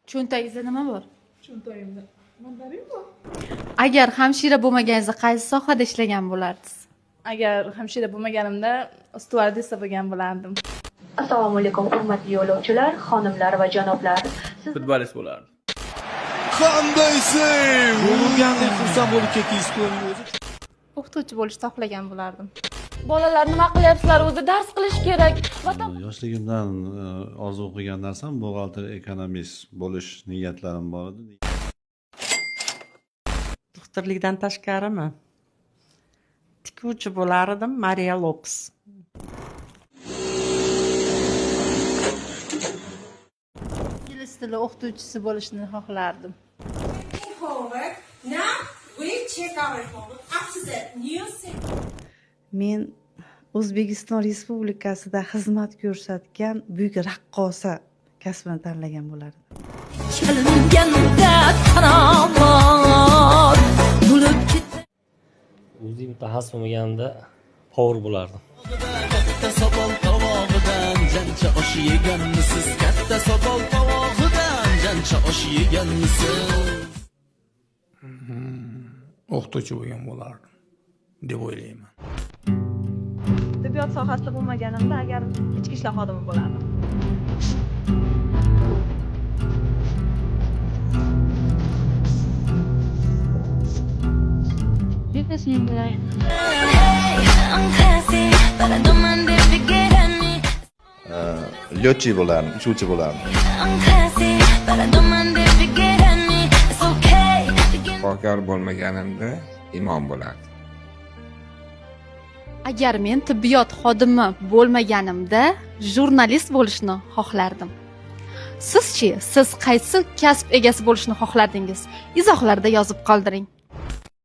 Cho'ntagingizda nima bor? Cho'ntagimda mandarin bor. Agar hamshira bo'lmaganingizda qaysi sohada ishlagan bo'lardingiz? Agar hamshira bo'lmaganimda styuardessa bo'lgan bo'lardim. Assalomu alaykum hurmatli yo'lovchilar, xonimlar va janoblar. Futbolist bo'lardim. Qanday sev! Bo'lgandek xursand bo'lib ketdingiz o'zi. O'qituvchi bo'lishni xohlagan bo'lardim. Bolalar nima qilyapsizlar? O'zi dars qilish kerak. Yoshligimdan orzu qilgan narsam buxgalter, ekonomist bo'lish niyatlarim bor edi. Doktorlikdan tashqarimi? Tikuvchi bo'lardim, Maria Lopes. Ingliz tili o'qituvchisi bo'lishni xohlardim. Homework. Now we check our homework after that new Men O'zbekiston Respublikasida xizmat ko'rsatgan buyuk raqqosa kasbini tanlagan bo'lardim. O'zi mutaxassis bo'lmaganimda power bo'lardim. Katta sopol tovog'idan jancha osh yeganmisiz? Katta sopol tovog'idan jancha osh yeganmisiz? O'qituvchi bo'lgan bo'lardim deb o'ylayman. Tibbiyot sohasida bo'lmaganimda agar ichki ishlar xodimi bo'lardim. Biznesmen bo'lardim. Lyotchi bo'lardim, uchuvchi bo'lardim. Shifokor bo'lmaganimda imom bo'lardim. Agar men tibbiyot xodimi bo'lmaganimda jurnalist bo'lishni xohlardim. Sizchi, siz qaysi kasb egasi bo'lishni xohlardingiz? Izohlarda yozib qoldiring.